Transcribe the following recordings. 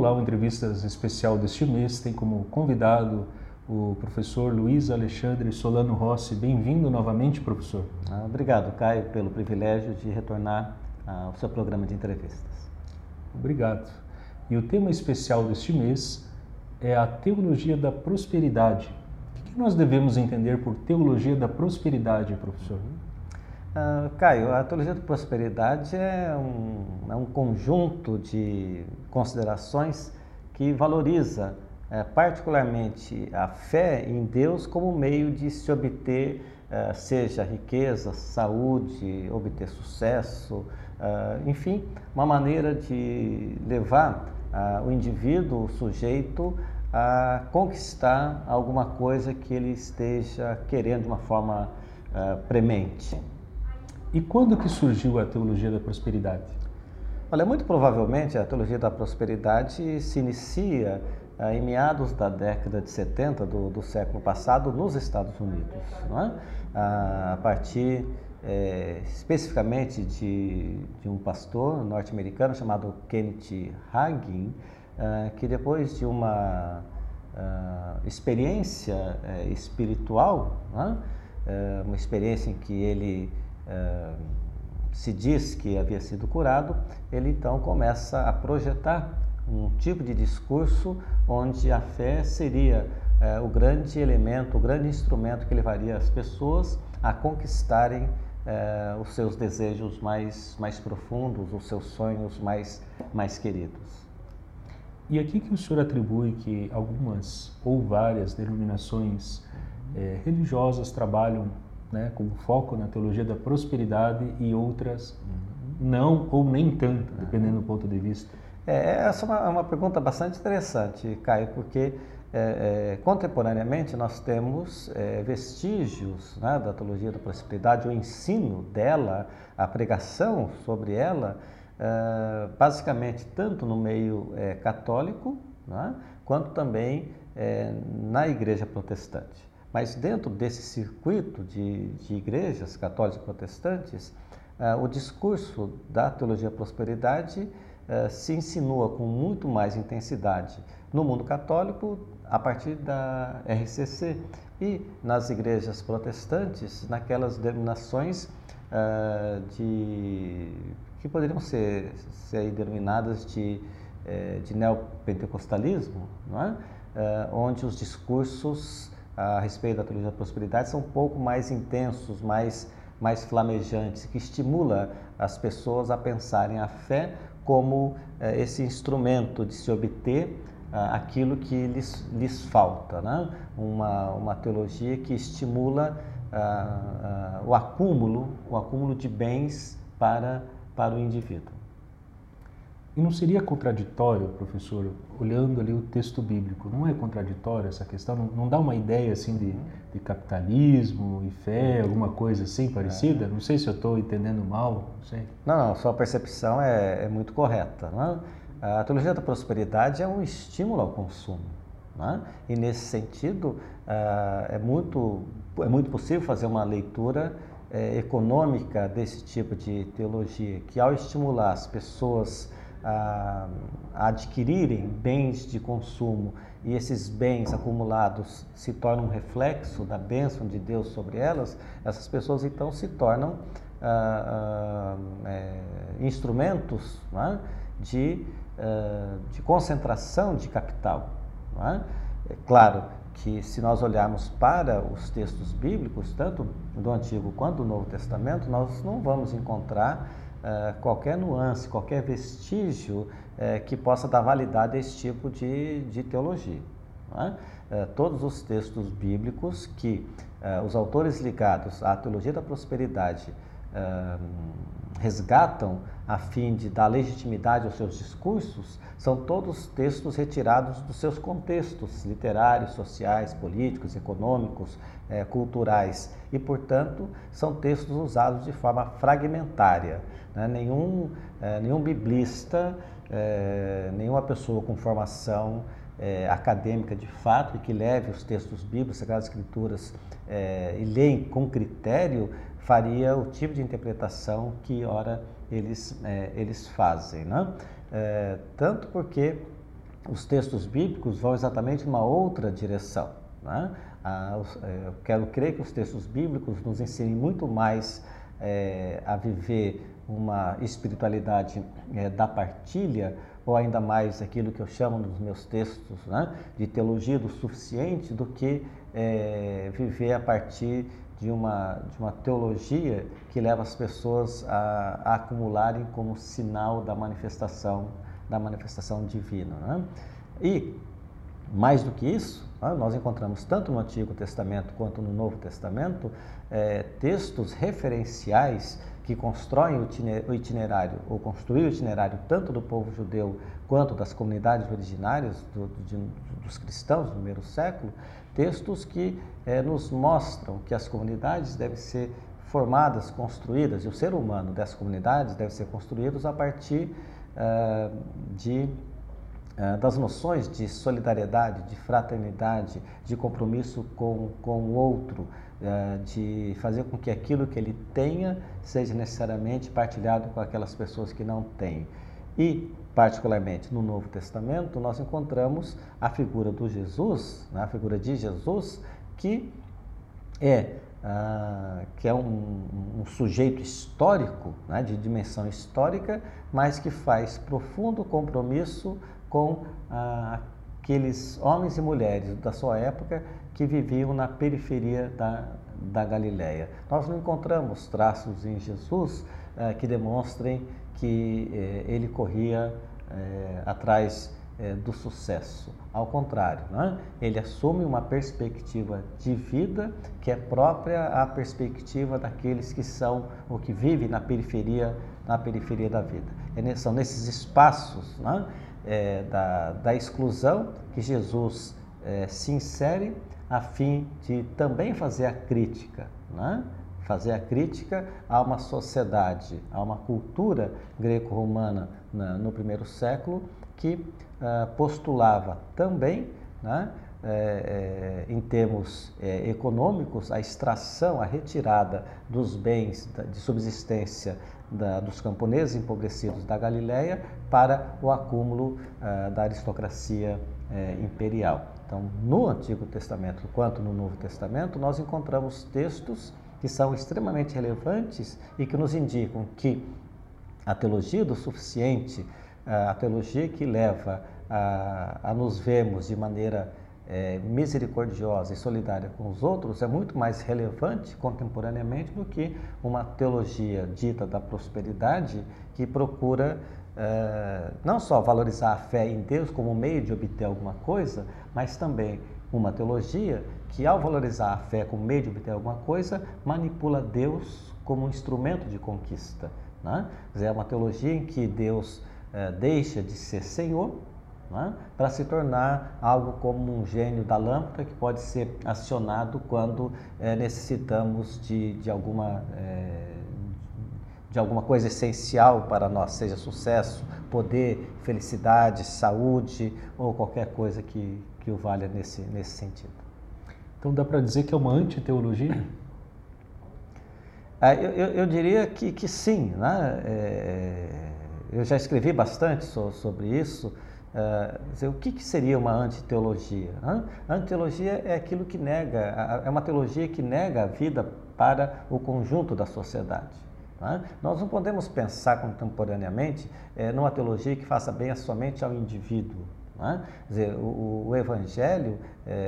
Olá, o Entrevistas Especial deste mês tem como convidado o professor Luiz Alexandre Solano Rossi. Bem-vindo novamente, professor. Obrigado, Caio, pelo privilégio de retornar ao seu programa de entrevistas. Obrigado. E o tema especial deste mês é a teologia da prosperidade. O que nós devemos entender por teologia da prosperidade, professor? Caio, a teologia da prosperidade é um conjunto de considerações que valoriza particularmente a fé em Deus como meio de se obter, seja riqueza, saúde, obter sucesso, enfim, uma maneira de levar o indivíduo, o sujeito, a conquistar alguma coisa que ele esteja querendo de uma forma premente. E quando que surgiu a teologia da prosperidade? Olha, muito provavelmente a teologia da prosperidade se inicia em meados da década de 70 do século passado nos Estados Unidos, não é? A partir especificamente de um pastor norte-americano chamado Kenneth Hagin, que depois de uma experiência espiritual, não é? Uma experiência em que ele se diz que havia sido curado, ele então começa a projetar um tipo de discurso onde a fé seria o grande elemento, o grande instrumento que levaria as pessoas a conquistarem os seus desejos mais profundos, os seus sonhos mais queridos. E aqui que o senhor atribui que algumas ou várias denominações religiosas trabalham, né, com foco na teologia da prosperidade e outras não ou nem tanto, dependendo do ponto de vista? Essa é uma pergunta bastante interessante, Caio, porque contemporaneamente nós temos vestígios, né, da teologia da prosperidade, o ensino dela, a pregação sobre ela, basicamente tanto no meio católico, né, quanto também na igreja protestante. Mas dentro desse circuito de igrejas católicas e protestantes, o discurso da teologia da prosperidade se insinua com muito mais intensidade no mundo católico a partir da RCC e nas igrejas protestantes, naquelas denominações que poderiam ser denominadas de neopentecostalismo, não é? Onde os discursos a respeito da teologia da prosperidade são um pouco mais intensos, mais flamejantes, que estimula as pessoas a pensarem a fé como esse instrumento de se obter aquilo que lhes falta, né? Uma teologia que estimula o acúmulo de bens para o indivíduo. E não seria contraditório, professor, olhando ali o texto bíblico, não é contraditório essa questão? Não dá uma ideia assim de capitalismo e fé, alguma coisa assim parecida? Não sei se eu estou entendendo mal, não sei. Não, sua percepção é muito correta, né? A teologia da prosperidade é um estímulo ao consumo, né? E nesse sentido é muito possível fazer uma leitura econômica desse tipo de teologia, que ao estimular as pessoas a adquirirem bens de consumo e esses bens acumulados se tornam um reflexo da bênção de Deus sobre elas, essas pessoas então se tornam instrumentos, né, de concentração de capital, né? É claro que se nós olharmos para os textos bíblicos, tanto do Antigo quanto do Novo Testamento, nós não vamos encontrar qualquer nuance, qualquer vestígio que possa dar validade a esse tipo de teologia, não é? Todos os textos bíblicos que os autores ligados à teologia da prosperidade resgatam a fim de dar legitimidade aos seus discursos, são todos textos retirados dos seus contextos literários, sociais, políticos, econômicos, culturais e, portanto, são textos usados de forma fragmentária, né? Nenhum biblista, nenhuma pessoa com formação acadêmica de fato e que leve os textos bíblicos, Sagradas Escrituras e leia com critério, faria o tipo de interpretação que, ora, eles fazem, né? Tanto porque os textos bíblicos vão exatamente numa outra direção, né? Eu quero crer que os textos bíblicos nos ensinem muito mais a viver uma espiritualidade da partilha, ou ainda mais aquilo que eu chamo nos meus textos, né, de teologia do suficiente, do que viver a partir de uma teologia que leva as pessoas a acumularem como sinal da manifestação divina, né? E mais do que isso, nós encontramos tanto no Antigo Testamento quanto no Novo Testamento textos referenciais que constroem o itinerário, ou construíram o itinerário tanto do povo judeu quanto das comunidades originárias dos cristãos no primeiro século, textos que nos mostram que as comunidades devem ser formadas, construídas, e o ser humano dessas comunidades deve ser construído a partir das noções de solidariedade, de fraternidade, de compromisso com o outro, de fazer com que aquilo que ele tenha seja necessariamente partilhado com aquelas pessoas que não têm. E, particularmente no Novo Testamento, nós encontramos a figura do Jesus, a figura de Jesus, que é um sujeito histórico, né, de dimensão histórica, mas que faz profundo compromisso com aqueles homens e mulheres da sua época que viviam na periferia da Galileia. Nós não encontramos traços em Jesus que demonstrem que ele corria atrás do sucesso. Ao contrário, né? Ele assume uma perspectiva de vida que é própria à perspectiva daqueles que são ou que vivem na periferia da vida. São nesses espaços, né, da exclusão que Jesus se insere a fim de também fazer a crítica, né? Fazer a crítica a uma sociedade, a uma cultura greco-romana no primeiro século que postulava também, né, em termos econômicos, a extração, a retirada dos bens de subsistência dos camponeses empobrecidos da Galileia para o acúmulo da aristocracia imperial. Então, no Antigo Testamento quanto no Novo Testamento, nós encontramos textos que são extremamente relevantes e que nos indicam que a teologia do suficiente, a teologia que leva a nos vermos de maneira misericordiosa e solidária com os outros, é muito mais relevante contemporaneamente do que uma teologia dita da prosperidade que procura não só valorizar a fé em Deus como meio de obter alguma coisa, mas também uma teologia que, ao valorizar a fé como meio de obter alguma coisa, manipula Deus como um instrumento de conquista, né? É uma teologia em que Deus deixa de ser Senhor, né, para se tornar algo como um gênio da lâmpada que pode ser acionado quando necessitamos de alguma coisa essencial para nós, seja sucesso, poder, felicidade, saúde ou qualquer coisa que o valha nesse sentido. Então dá para dizer que é uma antiteologia? Eu diria que sim, né? Eu já escrevi bastante sobre isso. O que seria uma antiteologia? A antiteologia é aquilo que nega, é uma teologia que nega a vida para o conjunto da sociedade. Né? Nós não podemos pensar contemporaneamente numa teologia que faça bem somente ao indivíduo. Né? Quer dizer, o Evangelho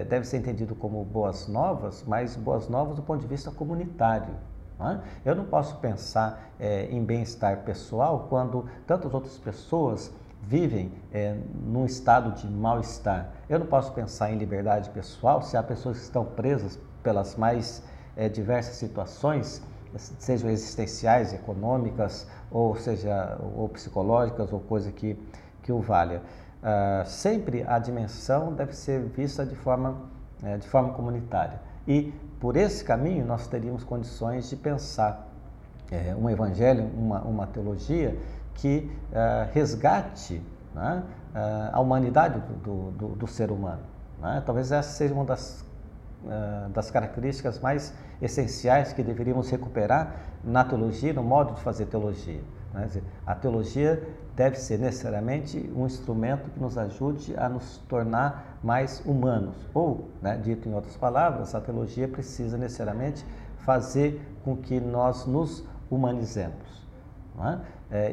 deve ser entendido como boas novas, mas boas novas do ponto de vista comunitário. Né? Eu não posso pensar em bem-estar pessoal quando tantas outras pessoas vivem num estado de mal-estar. Eu não posso pensar em liberdade pessoal se há pessoas que estão presas pelas mais diversas situações, sejam existenciais, econômicas, ou psicológicas, ou coisa que o valha. Sempre a dimensão deve ser vista de forma comunitária. E por esse caminho nós teríamos condições de pensar um evangelho, uma teologia que resgate, né, a humanidade do ser humano. Né? Talvez essa seja das características mais essenciais que deveríamos recuperar na teologia, no modo de fazer teologia. Quer dizer, a teologia deve ser necessariamente um instrumento que nos ajude a nos tornar mais humanos. Ou, dito em outras palavras, a teologia precisa necessariamente fazer com que nós nos humanizemos.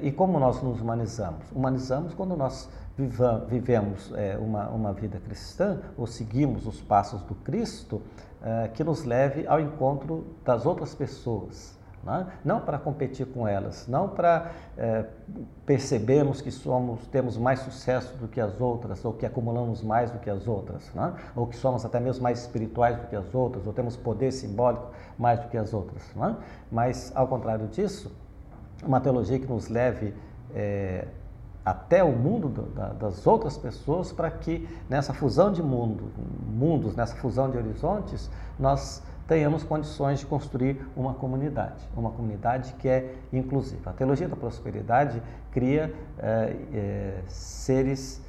E como nós nos humanizamos? Humanizamos quando nós vivemos uma vida cristã ou seguimos os passos do Cristo que nos leve ao encontro das outras pessoas. Não para competir com elas, não para percebermos que temos mais sucesso do que as outras, ou que acumulamos mais do que as outras, ou que somos até mesmo mais espirituais do que as outras, ou temos poder simbólico mais do que as outras. Mas, ao contrário disso, uma teologia que nos leve até o mundo das outras pessoas, para que nessa fusão de mundos, nessa fusão de horizontes, nós tenhamos condições de construir uma comunidade que é inclusiva. A teologia da prosperidade cria seres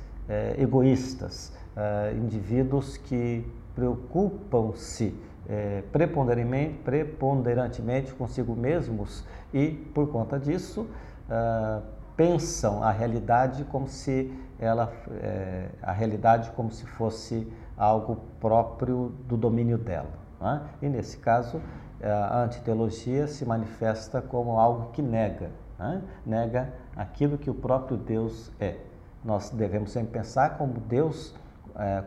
egoístas, indivíduos que preocupam-se preponderantemente consigo mesmos e, por conta disso, pensam a realidade como se fosse algo próprio do domínio dela. E nesse caso, a antiteologia se manifesta como algo que nega aquilo que o próprio Deus é. Nós devemos sempre pensar como Deus,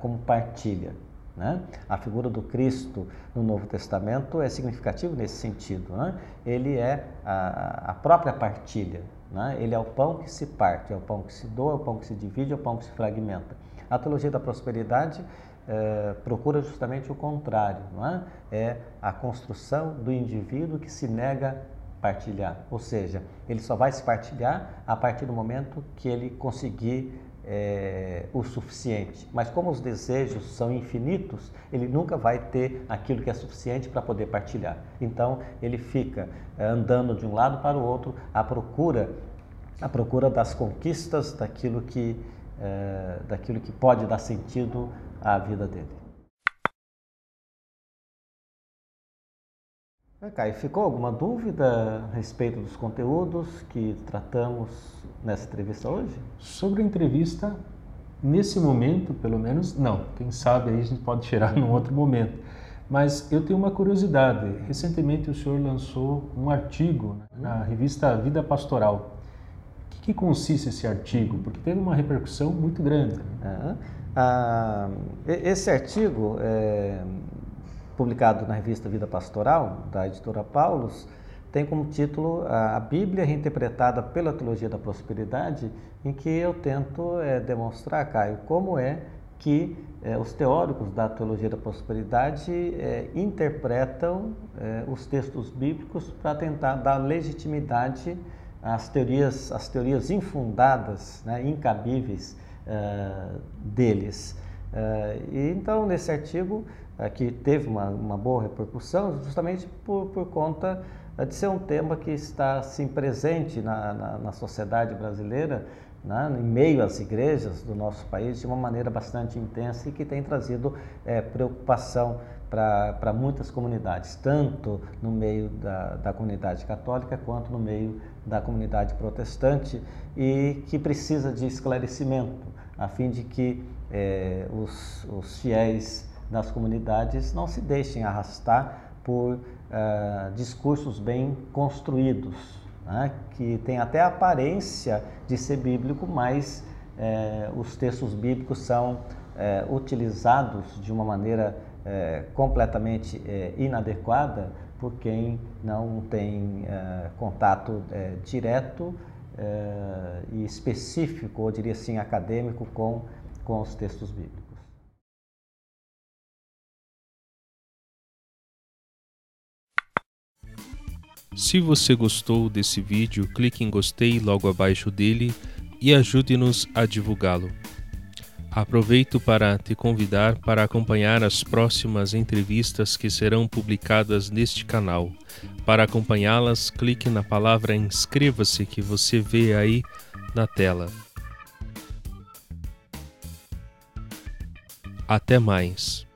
como partilha. A figura do Cristo no Novo Testamento é significativa nesse sentido. Ele é a própria partilha. Ele é o pão que se parte, é o pão que se doa, é o pão que se divide, é o pão que se fragmenta. A teologia da prosperidade procura justamente o contrário, é a construção do indivíduo que se nega a partilhar, ou seja, ele só vai se partilhar a partir do momento que ele conseguir o suficiente. Mas como os desejos são infinitos, ele nunca vai ter aquilo que é suficiente para poder partilhar. Então ele fica andando de um lado para o outro à procura das conquistas, daquilo que pode dar sentido à vida dele. Caio, ficou alguma dúvida a respeito dos conteúdos que tratamos nessa entrevista hoje? Sobre a entrevista, nesse momento, pelo menos, não. Quem sabe aí a gente pode tirar num outro momento. Mas eu tenho uma curiosidade. Recentemente o senhor lançou um artigo na revista Vida Pastoral. O que consiste esse artigo? Porque teve uma repercussão muito grande. Esse artigo, publicado na revista Vida Pastoral, da editora Paulus, tem como título A Bíblia Reinterpretada pela Teologia da Prosperidade, em que eu tento demonstrar, Caio, como é que os teóricos da Teologia da Prosperidade interpretam os textos bíblicos para tentar dar legitimidade às teorias infundadas, incabíveis deles. E então, nesse artigo, que teve uma boa repercussão, justamente por conta de ser um tema que está assim, presente na sociedade brasileira, em meio às igrejas do nosso país, de uma maneira bastante intensa e que tem trazido preocupação para muitas comunidades, tanto no meio da comunidade católica quanto no meio da comunidade protestante, e que precisa de esclarecimento, a fim de que os fiéis das comunidades não se deixem arrastar por discursos bem construídos, que tem até a aparência de ser bíblico, mas os textos bíblicos são utilizados de uma maneira completamente inadequada por quem não tem contato direto e específico, ou diria assim, acadêmico com os textos bíblicos. Se você gostou desse vídeo, clique em gostei logo abaixo dele e ajude-nos a divulgá-lo. Aproveito para te convidar para acompanhar as próximas entrevistas que serão publicadas neste canal. Para acompanhá-las, clique na palavra inscreva-se que você vê aí na tela. Até mais!